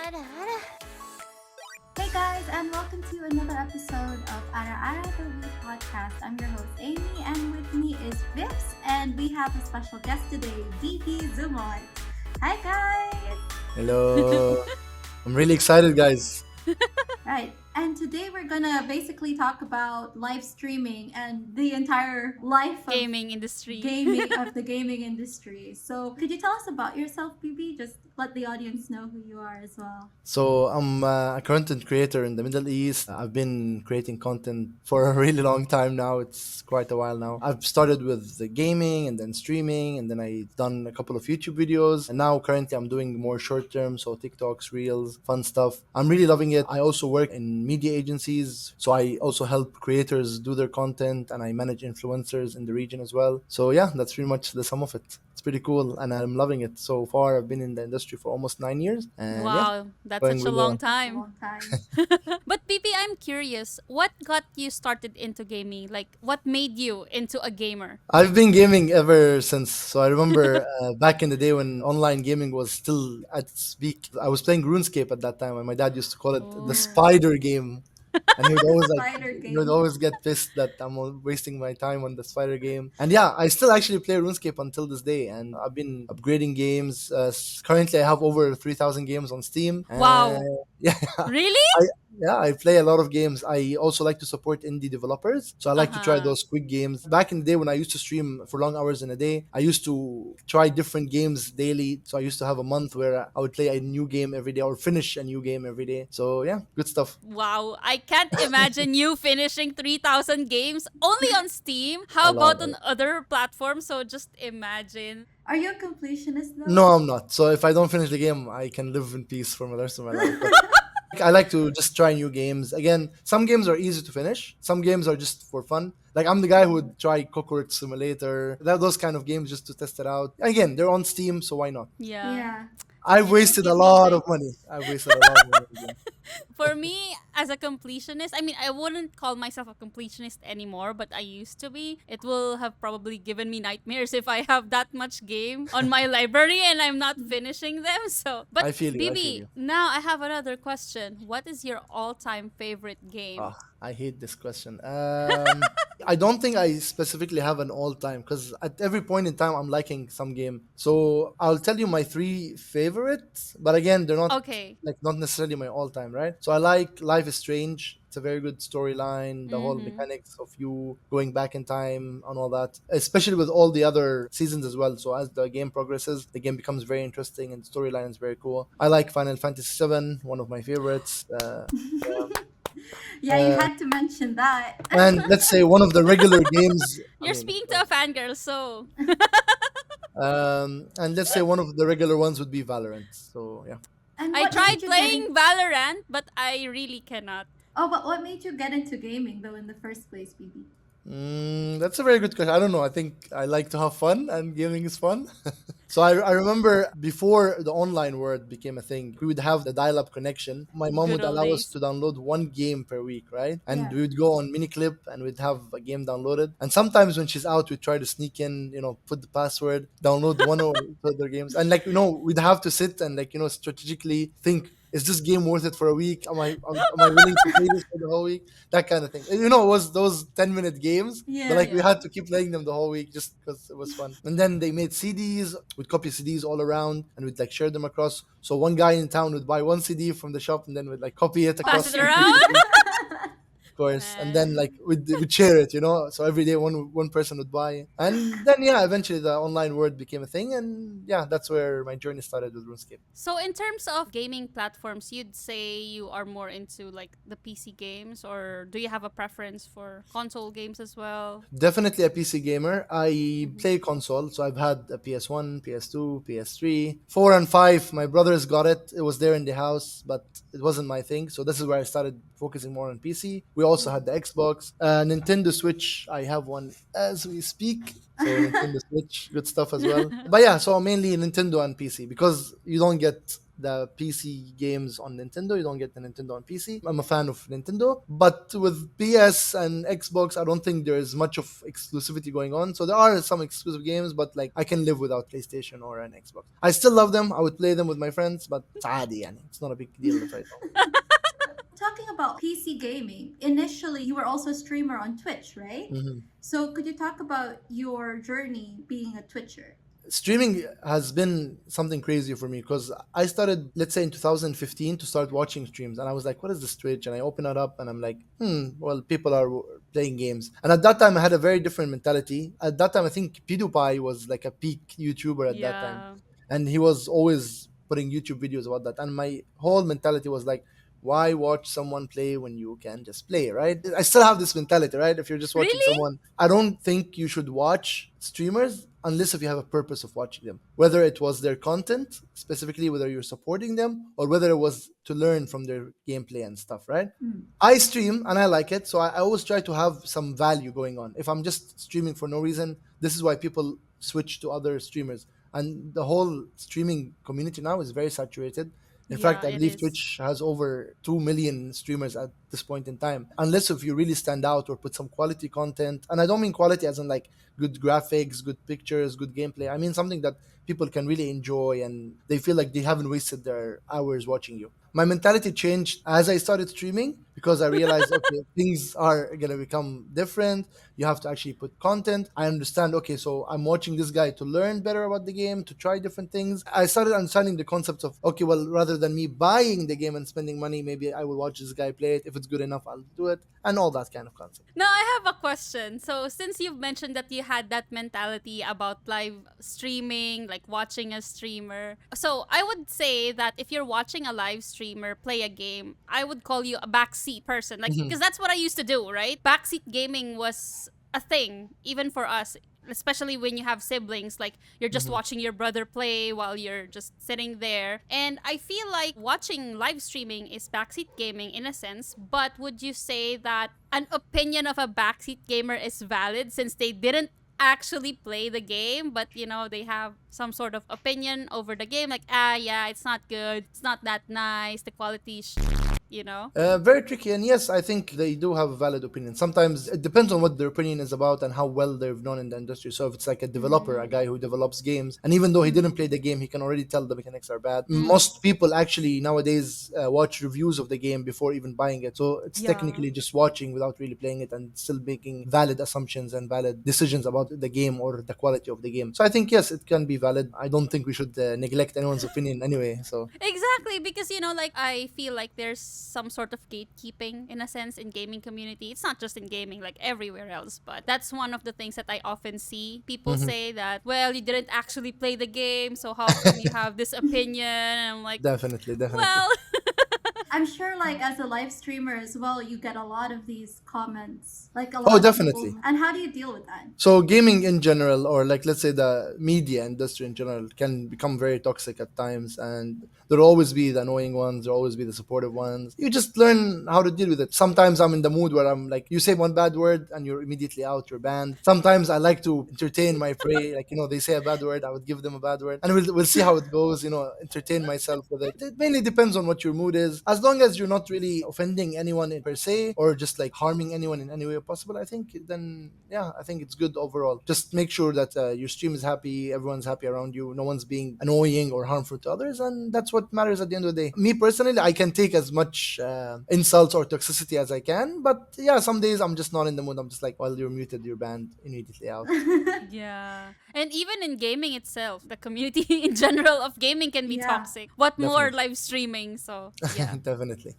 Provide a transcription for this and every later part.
Ara Ara. Hey guys, and welcome to another episode of Ara Ara podcast. I'm your host Amy, and with me is Vivz, and we have a special guest today, Bibi Zumot. Hi guys. Hello. I'm really excited, guys. Right, and today we're gonna basically talk about live streaming and the entire life of Gaming industry. gaming of the gaming industry. So, could you tell us about yourself, Bibi? Just let the audience know who you are as well. So, I'm a content creator in the Middle East. I've been creating content for a really long time now. It's quite a while now. I've started with the gaming and then streaming, and then I've done a couple of YouTube videos. And now, currently, I'm doing more short term, so TikToks, Reels, fun stuff. I'm really loving it. I also work in media agencies, so I also help creators do their content, and I manage influencers in the region as well. So, yeah, that's pretty much the sum of it. It's pretty cool, and I'm loving it so far. I've been in the industry for almost 9 years, and yeah, Wow, that's going such a really long well. A time. long time. But Bibi, I'm curious, what got you started into gaming? Like, what made you into a gamer? I've been gaming ever since. So I remember back in the day when online gaming was still at its peak. I was playing RuneScape at that time, and my dad used to call it the Oh. spider game. And he would always Spider he would game. always get pissed that I'm wasting my time on the spider game. And yeah, I still actually play RuneScape until this day, and I've been upgrading games. Currently, I have over 3,000 games on Steam. Wow. Yeah, Really? I I play a lot of games. I also like to support indie developers, so I like to try Uh-huh. those quick games. Back in the day when I used to stream for long hours in a day, I used to try different games daily. So I used to have a month where I would play a new game every day or finish a new game every day. So yeah, good stuff. Wow, I can't imagine you finishing 3,000 games only on Steam. A How lot. about on other platforms? So just imagine. Are you a completionist though? No, I'm not. So if I don't finish the game, I can live in peace for the rest of my life. But I like to just try new games. Again, some games are easy to finish. Some games are just for fun. Like I'm the guy who would try Cockroach Simulator, those kind of games just to test it out. Again, they're on Steam, so why not? Yeah. Yeah. I've You know, wasted a Bibi, lot like, of money. I've wasted a lot of money. Again. for me, as a completionist, I mean, I wouldn't call myself a completionist anymore, but I used to be. It will have probably given me nightmares if I have that much game on my library and I'm not finishing them. So, but I feel you. I feel Bibi, you. now I have another question. What is your all-time favorite game? Ah, I hate this question. I don't think I specifically have an all time because at every point in time I'm liking some game. So I'll tell you my three favorites, but again, they're not Okay. not necessarily my all time, right? So I like Life is Strange. It's a very good storyline. The whole Mm-hmm. mechanics of you going back in time and all that, especially with all the other seasons as well. So as the game progresses, the game becomes very interesting and the storyline is very cool. I like Final Fantasy VII, one of my favorites. Yeah. Yeah, you Uh, had to mention that. and let's say one of the regular games. I You're mean, speaking to a fangirl, so and let's say one of the regular ones would be Valorant. So yeah. And I what made tried you get in? playing Valorant, but I really cannot. Oh, but what made you get into gaming though in the first place, Bibi? That's a very good question. I don't know. I think I like to have fun, and gaming is fun. So I remember before the online world became a thing, we would have the dial-up connection. My mom Good would old allow us days. to download one game per week, right? And Yeah. we would go on Miniclip and we'd have a game downloaded. And sometimes when she's out, we'd try to sneak in, put the password, download one or two other games. And we'd have to sit and strategically think, is this game worth it for a week? Am I willing to play this for the whole week? That kind of thing. It was those 10-minute games, but Yeah. we Yeah. had to keep playing them the whole week just because it was fun. And then they made CDs. We'd copy CDs all around and we'd share them across. So one guy in town would buy one CD from the shop and then would copy it Pass across it around. of course, and then we'd share it, so every day one person would buy, and then yeah, eventually the online world became a thing, and yeah, that's where my journey started with RuneScape. So in terms of gaming platforms, you'd say you are more into like the PC games, or do you have a preference for console games as well? Definitely a PC gamer. I Mhm. play console, so I've had a PS1, PS2, PS3, 4 and 5. My brothers got it. It was there in the house, but it wasn't my thing. So this is where I started focusing more on PC. We also had the Xbox, Nintendo Switch. I have one as we speak. So Nintendo Switch, good stuff as well. But yeah, so mainly Nintendo and PC because you don't get the PC games on Nintendo. You don't get the Nintendo on PC. I'm a fan of Nintendo, but with PS and Xbox, I don't think there is much of exclusivity going on. So there are some exclusive games, but like I can live without PlayStation or an Xbox. I still love them. I would play them with my friends, but it's عادي يعني. It's not a big deal right now. Talking about PC gaming, initially you were also a streamer on Twitch, right? Mhm. So could you talk about your journey being a Twitcher? Streaming has been something crazy for me because I started, let's say, in 2015 to start watching streams, and I was like, "What is this Twitch?" And I open it up, and I'm like, well, people are playing games." And at that time, I had a very different mentality. At that time, I think PewDiePie was like a peak YouTuber at that time, Yeah. and he was always putting YouTube videos about that. And my whole mentality was like, why watch someone play when you can just play, right? I still have this mentality, right? If you're just watching Really? someone, I don't think you should watch streamers unless if you have a purpose of watching them, whether it was their content, specifically whether you're supporting them, or whether it was to learn from their gameplay and stuff, right? Mm. I stream and I like it, so I always try to have some value going on. If I'm just streaming for no reason, this is why people switch to other streamers. And the whole streaming community now is very saturated. In fact, Yeah, I it believe is. Twitch has over 2 million streamers at this point in time. Unless if you really stand out or put some quality content, and I don't mean quality as in like good graphics, good pictures, good gameplay. I mean something that people can really enjoy and they feel like they haven't wasted their hours watching you. My mentality changed as I started streaming because I realized, okay, things are going to become different. You have to actually put content. I understand, okay, so I'm watching this guy to learn better about the game, to try different things. I started understanding the concept of, okay, well, rather than me buying the game and spending money, maybe I will watch this guy play it. If it's good enough, I'll do it, and all that kind of concept. Now I have a question. So since you've mentioned that you had that mentality about live streaming, like watching a streamer, so I would say that if you're watching a live streamer play a game, I would call you a backseat person. Like, Mhm. because that's what I used to do, right? Backseat gaming was a thing, even for us. Especially when you have siblings, like you're just Mhm. watching your brother play while you're just sitting there. And I feel like watching live streaming is backseat gaming in a sense, but would you say that an opinion of a backseat gamer is valid since they didn't actually play the game, but they have some sort of opinion over the game, like, yeah, it's not good, it's not that nice, the quality you know? Very tricky, and yes, I think they do have a valid opinion. Sometimes it depends on what their opinion is about and how well they've known in the industry. So if it's like a developer, a Mm, guy who develops games, and even though he didn't Mm. play the game, he can already tell the mechanics are bad. mm, Most people actually nowadays watch reviews of the game before even buying it. So it's yeah. technically just watching without really playing it and still making valid assumptions and valid decisions about the game or the quality of the game. So I think yes, it can be valid. I don't think we should neglect anyone's opinion anyway. So Exactly, because like I feel like there's some sort of gatekeeping in a sense in gaming community. It's not just in gaming, like everywhere else, but that's one of the things that I often see. People mhm. say that, well, you didn't actually play the game, so how come you have this opinion? And I'm like, Definitely, definitely. well, I'm sure, like, as a live streamer as well, you get a lot of these comments. Like, a Oh, lot of people. definitely. And how do you deal with that? So gaming in general, or like let's say the media industry in general, can become very toxic at times, and there'll always be the annoying ones, there'll always be the supportive ones. You just learn how to deal with it. Sometimes I'm in the mood where I'm like, you say one bad word and you're immediately out, you're banned. Sometimes I like to entertain my prey, like they say a bad word, I would give them a bad word, and we'll see how it goes. Entertain myself with it. It mainly depends on what your mood is. As long as you're not really offending anyone per se, or just like harming anyone in any way possible, I think then yeah, I think it's good overall. Just make sure that your stream is happy, everyone's happy around you, no one's being annoying or harmful to others, and that's what matters at the end of the day. Me personally, I can take as much insults or toxicity as I can, but yeah, some days I'm just not in the mood. I'm just like, well, you're muted, you're banned, immediately out. yeah. And even in gaming itself, the community in general of gaming can be Yeah. toxic. What more Definitely. live streaming? So, yeah. Definitely.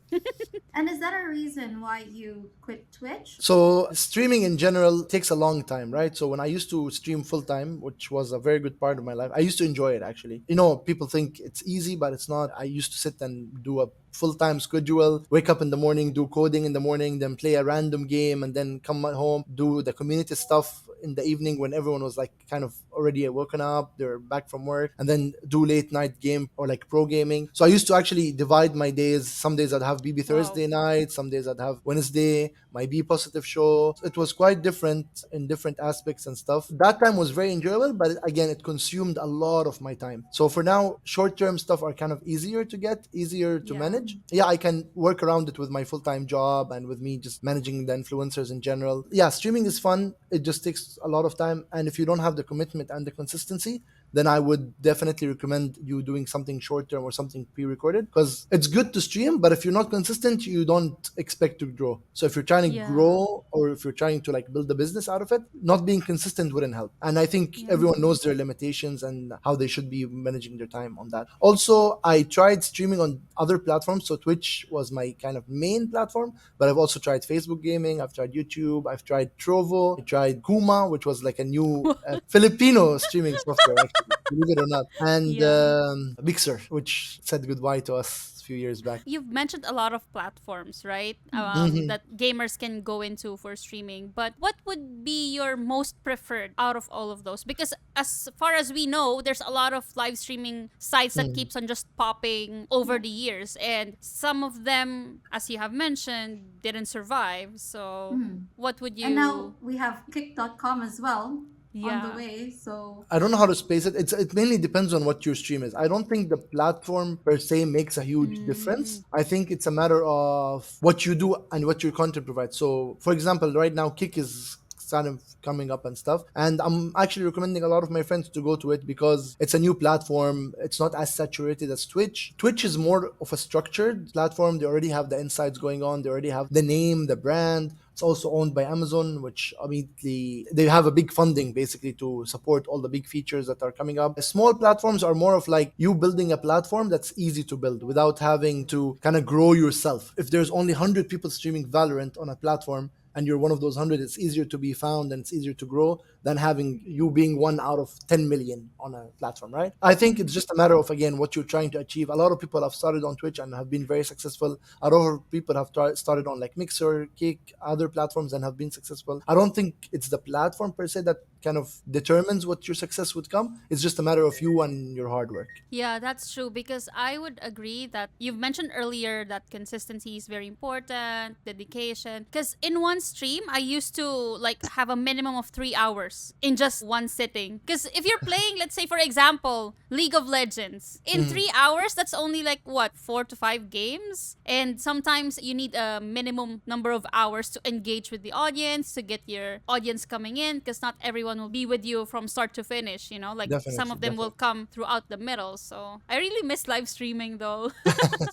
And is that a reason why you quit Twitch? So streaming in general takes a long time, right? So when I used to stream full time, which was a very good part of my life, I used to enjoy it actually. People think it's easy, but it's not. I used to sit and do a full-time schedule, wake up in the morning, do coding in the morning, then play a random game, and then come home, do the community stuff in the evening when everyone was like kind of already woken up, they're back from work, and then do late night game or like pro gaming. So I used to actually divide my days. Some days I'd have BB Wow. Thursday night, some days I'd have Wednesday, my Be Positive show. It was quite different in different aspects and stuff. That time was very enjoyable, but again, it consumed a lot of my time. So for now, short term stuff are kind of easier to get, easier to Yeah. manage. Yeah, I can work around it with my full time job and with me just managing the influencers in general. Yeah, streaming is fun. It just takes a lot of time. And if you don't have the commitment and the consistency, then I would definitely recommend you doing something short term or something pre recorded, because it's good to stream, but if you're not consistent, you don't expect to grow. So if you're trying to Yeah. grow or if you're trying to like build a business out of it, not being consistent wouldn't help. And I think Yeah. everyone knows their limitations and how they should be managing their time on that. Also, I tried streaming on other platforms. So Twitch was my kind of main platform, but I've also tried Facebook gaming, I've tried YouTube, I've tried Trovo, I tried Kuma, which was like a new Filipino streaming software, actually, believe it or not, and Yeah. Mixer, which said goodbye to us a few years back. You've mentioned a lot of platforms, right? Mhm. That gamers can go into for streaming. But what would be your most preferred out of all of those? Because as far as we know, there's a lot of live streaming sites that Mm. keeps on just popping over the years, and some of them, as you have mentioned, didn't survive. So, Mm. what would And now you? we have kick.com as well on the Yeah. way. So, I don't know how to space it. It mainly depends on what your stream is. I don't think the platform per se makes a huge Mm, difference. I think it's a matter of what you do and what your content provides. So, for example, right now Kick is kind of coming up and stuff, and I'm actually recommending a lot of my friends to go to it because it's a new platform. It's not as saturated as Twitch. Twitch is more of a structured platform. They already have the insights going on. They already have the name, the brand. It's also owned by Amazon, which immediately they have a big funding basically to support all the big features that are coming up. Small platforms are more of like you building a platform that's easy to build without having to kind of grow yourself. If there's only 100 people streaming Valorant on a platform, and you're one of those 100, it's easier to be found and it's easier to grow than having you being one out of 10 million on a platform, right? I think it's just a matter of, again, what you're trying to achieve. A lot of people have started on Twitch and have been very successful. A lot of people have started on like Mixer, Kick, other platforms and have been successful. I don't think it's the platform per se that kind of determines what your success would come. It's just a matter of you and your hard work. Yeah, that's true because I would agree that you've mentioned earlier that consistency is very important, dedication. Because in one stream, I used to like have a minimum of 3 hours in just one sitting. Because if you're playing, let's say, for example, League of Legends, in Mhm. 3 hours, that's only like what, 4 to 5 games? And sometimes you need a minimum number of hours to engage with the audience, to get your audience coming in, because not everyone will be with you from start to finish, like some Definitely, of them will definitely. come throughout the middle. So I really miss live streaming though.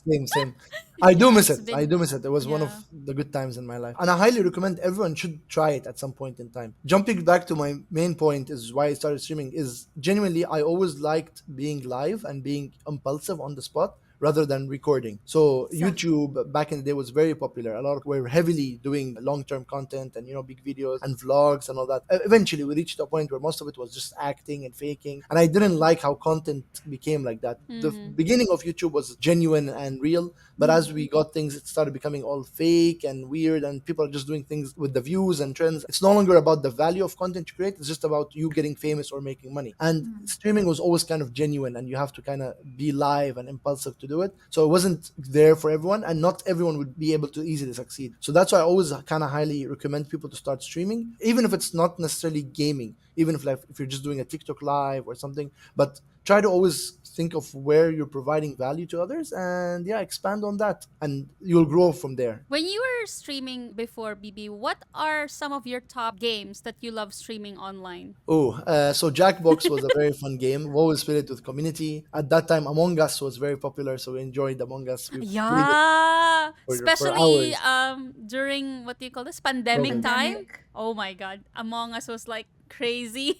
Same, same. I do Yeah, miss it's it. I been, do miss it. It was one of yeah. the good times in my life. And I highly recommend everyone should try it at some point in time. Jumping back to my main point is why I started streaming is genuinely I always liked being live and being impulsive on the spot rather than recording. So so YouTube back in the day was very popular. A lot of were heavily doing long-term content and big videos and vlogs and all that. Eventually we reached a point where most of it was just acting and faking. And I didn't like how content became like that. The Mm-hmm. beginning of YouTube was genuine and real, but as we got things, it started becoming all fake and weird, and people are just doing things with the views and trends. It's no longer about the value of content you create, it's just about you getting famous or making money. And streaming was always kind of genuine, and you have to kind of be live and impulsive to do it. So it wasn't there for everyone, and not everyone would be able to easily succeed. So that's why I always kind of highly recommend people to start streaming, even if it's not necessarily gaming, even if like if you're just doing a TikTok live or something, but try to always think of where you're providing value to others and yeah, expand on that and you'll grow from there. When you were streaming before, BB, what are some of your top games that you love streaming online? So Jackbox was a very fun game. We always played it with community. At that time, Among Us was very popular, so we enjoyed Among Us. We played it Yeah, for especially hours. during what do you call this, pandemic COVID. time. pandemic. Oh my god, Among Us was like crazy.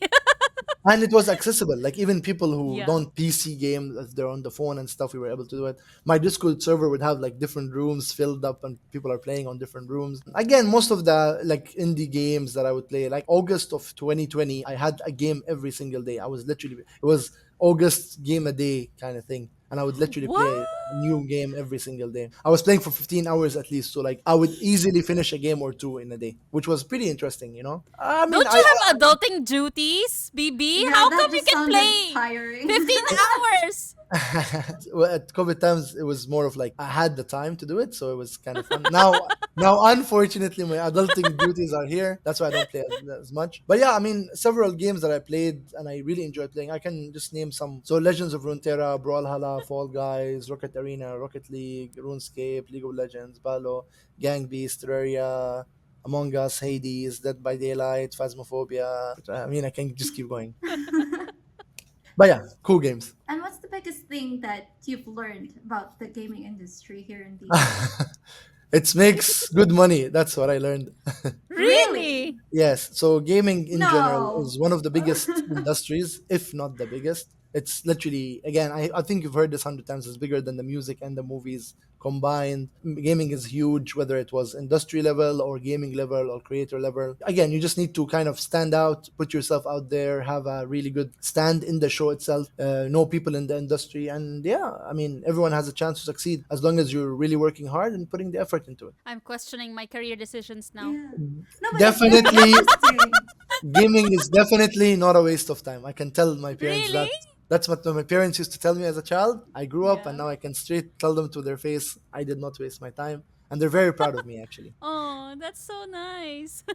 And it was accessible. Like even people who Yeah. don't PC game, if they're on the phone and stuff, we were able to do it. My Discord server would have like different rooms filled up, and people are playing on different rooms. Again, most of the like indie games that I would play, like August of 2020, I had a game every single day. I was literally it was August game a day kind of thing, and I would literally What? play. a new game every single day. I was playing for 15 hours at least, so like I would easily finish a game or two in a day, which was pretty interesting, you know. I mean, Don't you have adulting duties, BB? Yeah, How that come you just can sounded play tiring. 15 hours? well, at COVID times, it was more of like I had the time to do it, so it was kind of fun. Now, unfortunately, my adulting duties are here. That's why I don't play as much. But yeah, I mean, several games that I played and I really enjoyed playing. I can just name some. So, Legends of Runeterra, Brawlhalla, Fall Guys, Rocket Arena, Rocket League, RuneScape, League of Legends, Balo, Gang Beast, Terraria, Among Us, Hades, Dead by Daylight, Phasmophobia. I mean, I can just keep going. But yeah, cool games. And what's the biggest thing that you've learned about the gaming industry here in the UAE? It makes good money. That's what I learned. Really? Really? Yes. So gaming in general No. is one of the biggest industries, if not the biggest. It's literally, again, I think you've heard this 100 times. It's bigger than the music and the movies combined. Gaming is huge, whether it was industry level or gaming level or creator level. Again, you just need to kind of stand out, put yourself out there, have a really good stand in the show itself, know people in the industry. And yeah, I mean, everyone has a chance to succeed as long as you're really working hard and putting the effort into it. I'm questioning my career decisions now. Yeah. No, but it's really Definitely, interesting. gaming is definitely not a waste of time. I can tell my parents Really? that. That's what my parents used to tell me as a child. I grew up and Yeah. now I can straight tell them to their face, I did not waste my time. And they're very proud of me, actually. Oh, that's so nice.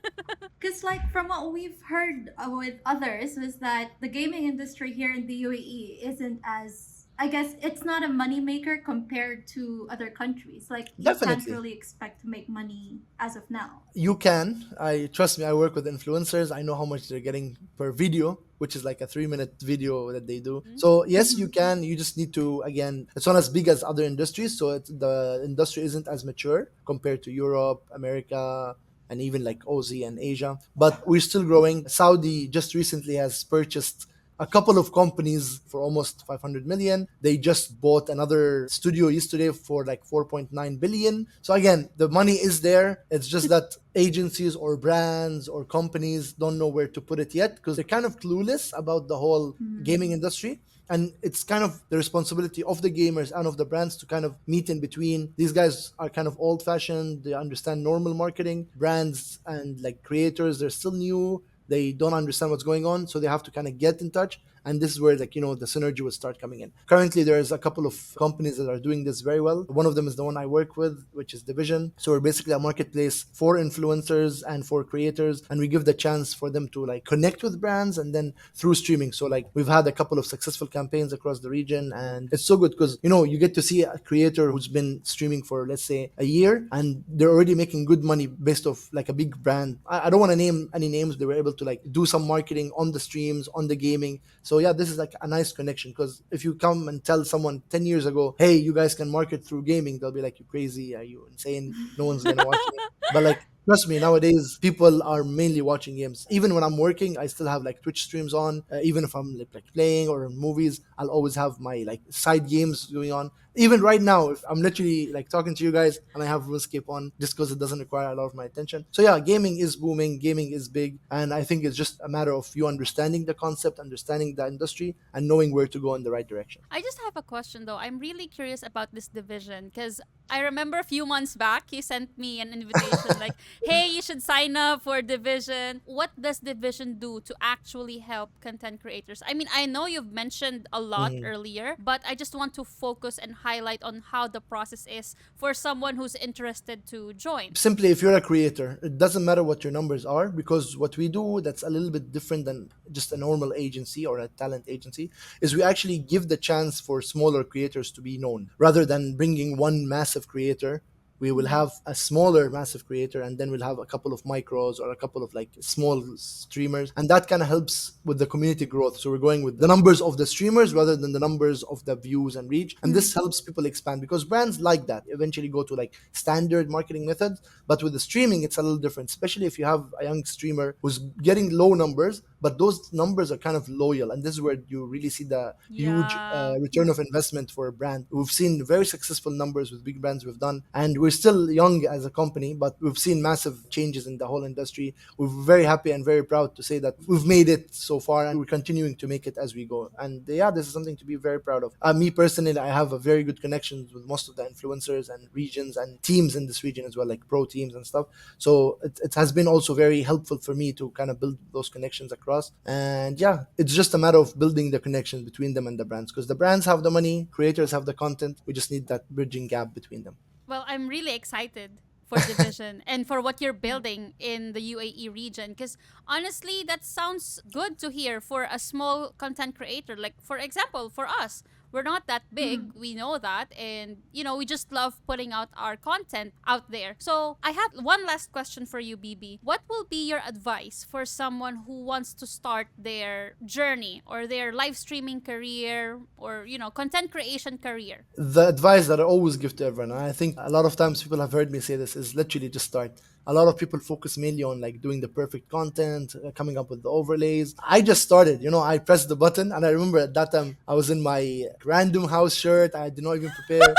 Because, like, from what we've heard with others, was that the gaming industry here in the UAE isn't as, I guess, it's not a moneymaker compared to other countries. Like, you can't Definitely. really expect to make money as of now. You can. I trust me, I work with influencers. I know how much they're getting per video, which is like a 3 minute video that they do. So yes, you Mhm. can. You just need to, again, it's not as big as other industries, so the industry isn't as mature compared to Europe, America, and even like Aussie and Asia. But we're still growing. Saudi just recently has purchased a couple of companies for almost 500 million. They just bought another studio yesterday for like 4.9 billion. So again, the money is there. It's just that agencies or brands or companies don't know where to put it yet because they're kind of clueless about the whole gaming Mm. industry. And it's kind of the responsibility of the gamers and of the brands to kind of meet in between. These guys are kind of old fashioned. They understand normal marketing. Brands and like creators, they're still new. They don't understand what's going on, so they have to kind of get in touch. And this is where, like, the synergy will start coming in. Currently there's a couple of companies that are doing this very well. One of them is the one I work with, which is Division. So we're basically a marketplace for influencers and for creators, and we give the chance for them to like connect with brands and then through streaming. So like we've had a couple of successful campaigns across the region, and it's so good because you get to see a creator who's been streaming for, let's say, a year, and they're already making good money based off like a big brand. I don't want to name any names. They were able to like do some marketing on the streams, on the gaming. So yeah, this is like a nice connection, because if you come and tell someone 10 years ago, hey, you guys can market through gaming, they'll be like, you crazy, are you insane, no one's gonna watch it. But like, trust me, nowadays people are mainly watching games. Even when I'm working, I still have like Twitch streams on. Even if I'm like playing or in movies, I'll always have my like side games going on. Even right now, if I'm literally like talking to you guys and I have RuneScape on, just because it doesn't require a lot of my attention. So yeah, gaming is booming, gaming is big, and I think it's just a matter of you understanding the concept, understanding the industry, and knowing where to go in the right direction. I just have a question though. I'm really curious about this division because I remember a few months back you sent me an invitation like, "Hey, you should sign up for Division." What does Division do to actually help content creators? I mean, I know you've mentioned a lot Mhm. earlier, but I just want to focus and highlight on how the process is for someone who's interested to join. Simply, if you're a creator, it doesn't matter what your numbers are, because what we do that's a little bit different than just a normal agency or a talent agency is we actually give the chance for smaller creators to be known rather than bringing one massive creator. We will have a smaller massive creator, and then we'll have a couple of micros or a couple of like small streamers, and that kind of helps with the community growth. So we're going with the numbers of the streamers rather than the numbers of the views and reach, and this helps people expand because brands like that eventually go to like standard marketing methods. But with the streaming, it's a little different, especially if you have a young streamer who's getting low numbers but those numbers are kind of loyal, and this is where you really see the huge Yeah. return of investment for a brand. We've seen very successful numbers with big brands we've done, and we're still young as a company, but we've seen massive changes in the whole industry. We're very happy and very proud to say that we've made it so far, and we're continuing to make it as we go. And yeah, this is something to be very proud of. Me personally, I have a very good connections with most of the influencers and regions and teams in this region as well, like pro teams and stuff. So it has been also very helpful for me to kind of build those connections across. And yeah, it's just a matter of building the connections between them and the brands, because the brands have the money, creators have the content. We just need that bridging gap between them. Well, I'm really excited for the vision and for what you're building in the UAE region, because honestly, that sounds good to hear for a small content creator. Like, for example, for us, we're not that big, we know that, and we just love putting out our content out there. So I have one last question for you, BB. What will be your advice for someone who wants to start their journey or their live streaming career, or content creation career? The advice that I always give to everyone, and I think a lot of times people have heard me say this, is literally just start. A lot of people focus mainly on like doing the perfect content, coming up with the overlays. I just started, I pressed the button, and I remember at that time I was in my random house shirt. I did not even prepare.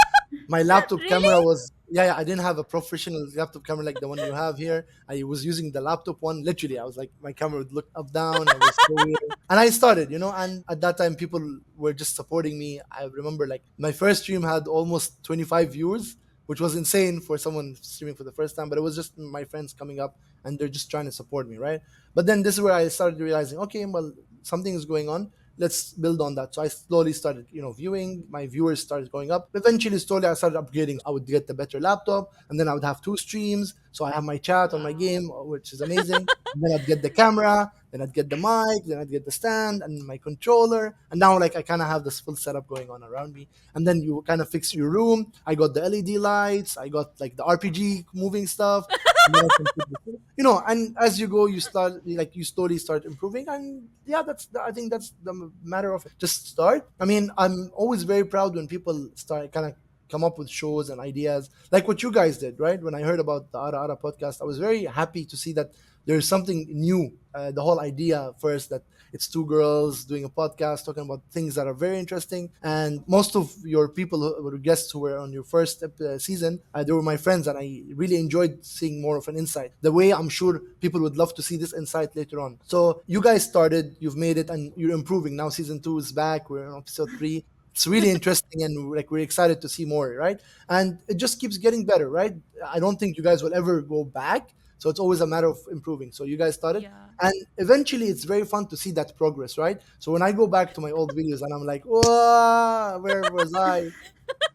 My laptop camera Really? was, yeah, I didn't have a professional laptop camera like the one you have here. I was using the laptop one. Literally, I was like, my camera would look up, down. I was so weird. And I started, and at that time people were just supporting me. I remember like my first stream had almost 25 views, which was insane for someone streaming for the first time. But it was just my friends coming up and they're just trying to support me, right? But then this is where I started realizing, okay, well, something is going on. Let's build on that. So I slowly started, viewing. My viewers started going up. Eventually, slowly, I started upgrading. I would get the better laptop, and then I would have two streams. So I have my chat on my Wow. game, which is amazing. And then I'd get the camera, then I'd get the mic, then I'd get the stand and my controller. And now, like, I kind of have this full setup going on around me. And then you kind of fix your room. I got the LED lights. I got like the RPG moving stuff. And then I can put and as you go, you start like you slowly start improving. And yeah, I think that's the matter of just start. I mean, I'm always very proud when people start kind of come up with shows and ideas like what you guys did, right? When I heard about the Ara Ara podcast, I was very happy to see that there's something new. The whole idea first that it's two girls doing a podcast talking about things that are very interesting. And most of your people who were guests who were on your first season, they were my friends, and I really enjoyed seeing more of an insight. The way I'm sure people would love to see this insight later on. So you guys started, you've made it, and you're improving. Now season 2 is back. We're on episode 3. It's really interesting, and like we're excited to see more, right? And it just keeps getting better, right? I don't think you guys will ever go back, so it's always a matter of improving. So you guys started, Yeah. and eventually it's very fun to see that progress, right? So when I go back to my old videos and I'm like, whoa, where was I?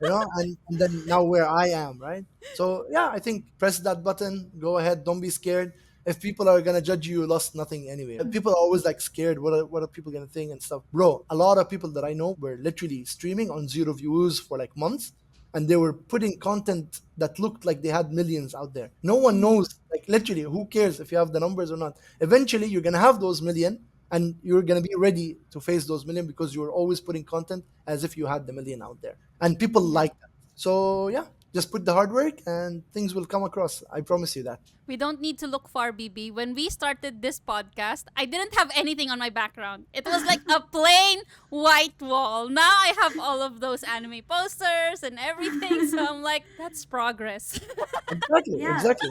And then now where I am, right? So yeah, I think press that button, go ahead, don't be scared. If people are gonna judge you, you lost nothing anyway. People are always like scared. What are people gonna think and stuff, bro? A lot of people that I know were literally streaming on zero views for like months, and they were putting content that looked like they had millions out there. No one knows, like literally, who cares if you have the numbers or not? Eventually, you're gonna have those million, and you're gonna be ready to face those million because you're always putting content as if you had the million out there, and people Yeah. like that. So yeah, just put the hard work, and things will come across. I promise you that. We don't need to look far, BB. When we started this podcast, I didn't have anything on my background. It was like a plain white wall. Now I have all of those anime posters and everything. So I'm like, that's progress. Exactly, Yeah. exactly.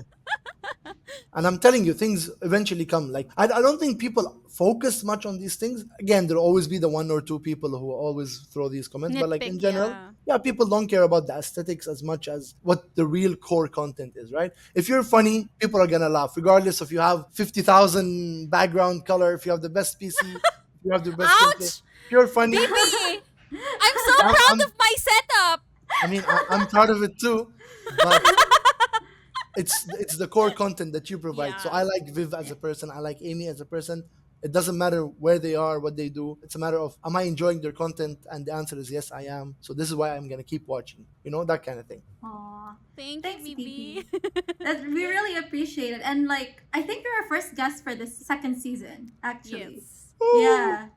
And I'm telling you, things eventually come. Like I don't think people focus much on these things. Again, there'll always be the one or two people who always throw these comments, but like Nitpick, in general, yeah. yeah, people don't care about the aesthetics as much as what the real core content is, right? If you're funny, people are gonna laugh, regardless if you have 50,000 background color, if you have the best PC, if you have the best gameplay. Ouch! If you're funny, BB! I'm so I'm, proud I'm of my setup! I mean, I'm proud of it too, but it's the core content that you provide. So Yeah. I like Viv as a person. I like Amy as a person. It doesn't matter where they are, what they do. It's a matter of, am I enjoying their content? And the answer is yes, I am. So this is why I'm gonna keep watching. That kind of thing. Aw. Thank you, Thanks, BB. BB. We really appreciate it. And like, I think you're our first guest for the second season, actually. Yes. Woo! Yeah.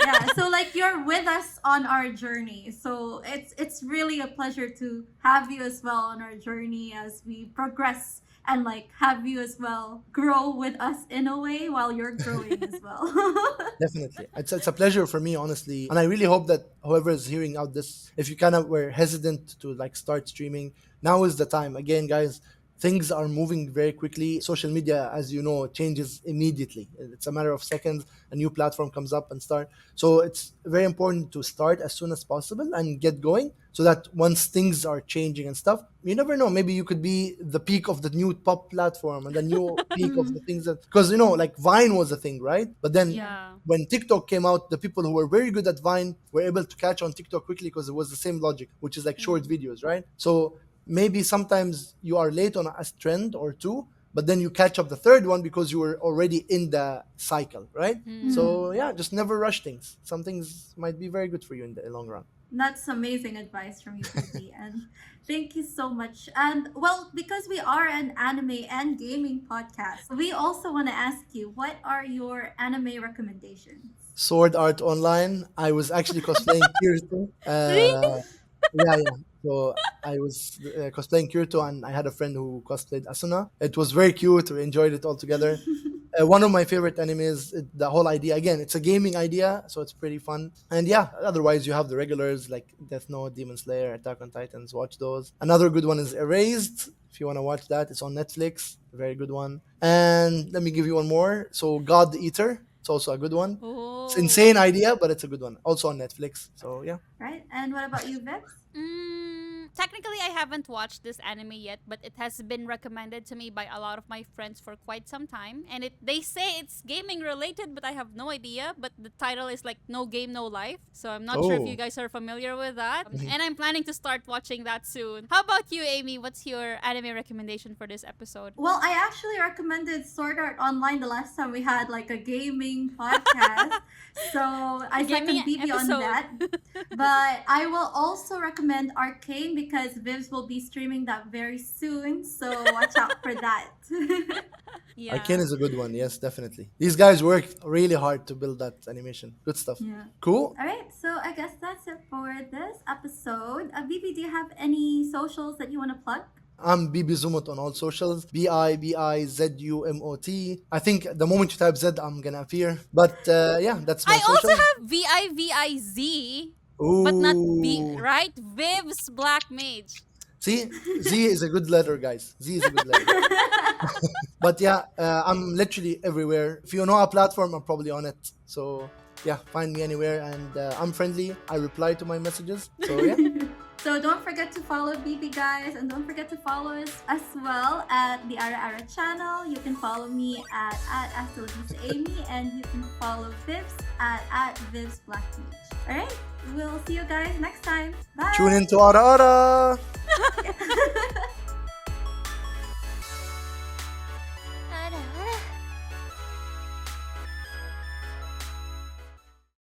Yeah. So like you're with us on our journey. So it's really a pleasure to have you as well on our journey as we progress and like have you as well grow with us in a way while you're growing as well. Definitely. It's a pleasure for me, honestly. And I really hope that whoever is hearing out this, if you kind of were hesitant to like start streaming, now is the time. Again, guys, things are moving very quickly. Social media, as you know, changes immediately. It's a matter of seconds. A new platform comes up and start. So it's very important to start as soon as possible and get going so that once things are changing and stuff, you never know. Maybe you could be the peak of the new pop platform and the new peak of the things that, because like Vine was a thing, right? But then Yeah. when TikTok came out, the people who were very good at Vine were able to catch on TikTok quickly because it was the same logic, which is like short videos, right? So maybe sometimes you are late on a trend or two, but then you catch up the third one because you were already in the cycle, right? So yeah, just never rush things. Some things might be very good for you in the long run. That's amazing advice from you, Bibi, and thank you so much. And well, because we are an anime and gaming podcast, we also want to ask you, what are your anime recommendations? Sword Art Online. I was actually cosplaying Kirito. Really? Yeah. So I was cosplaying Kirito, and I had a friend who cosplayed Asuna. It was very cute. We enjoyed it all together. One of my favorite animes. The whole idea, again, it's a gaming idea, so it's pretty fun. And yeah, otherwise you have the regulars like Death Note, Demon Slayer, Attack on Titans. Watch those. Another good one is Erased. If you want to watch that, it's on Netflix. A very good one. And let me give you one more. So God Eater. It's also a good one. Oh. It's insane idea, but it's a good one. Also on Netflix. So yeah. Right? And what about you, Vivz? Technically, I haven't watched this anime yet, but it has been recommended to me by a lot of my friends for quite some time. And they say it's gaming related, but I have no idea. But the title is like No Game, No Life. So I'm not sure if Oh. you guys are familiar with that. And I'm planning to start watching that soon. How about you, Amy? What's your anime recommendation for this episode? Well, I actually recommended Sword Art Online the last time we had like a gaming podcast. So I Gaming second Bibi on episode. that. But I will also recommend Arcane because Vivz will be streaming that very soon. So watch out for that. Yeah. Arcane is a good one. Yes, definitely. These guys worked really hard to build that animation. Good stuff. Yeah. Cool. All right, so I guess that's it for this episode. Bibi, do you have any socials that you want to plug? I'm Bibi Zumot on all socials. BIBIZUMOT. I think the moment you type Z, I'm gonna appear. But yeah, that's my I also social. have VIVIZ, but not B, right? Viv's Black Mage. See, Z is a good letter, guys. Z is a good letter. But yeah, I'm literally everywhere. If you know a platform, I'm probably on it. So yeah, find me anywhere, and I'm friendly. I reply to my messages. So yeah. So don't forget to follow Bibi, guys, and don't forget to follow us as well at the Ara Ara channel. You can follow me at Amy, and you can follow Vivz at Vivz Black Mage. All right, we'll see you guys next time. Bye. Tune in to Ara Ara.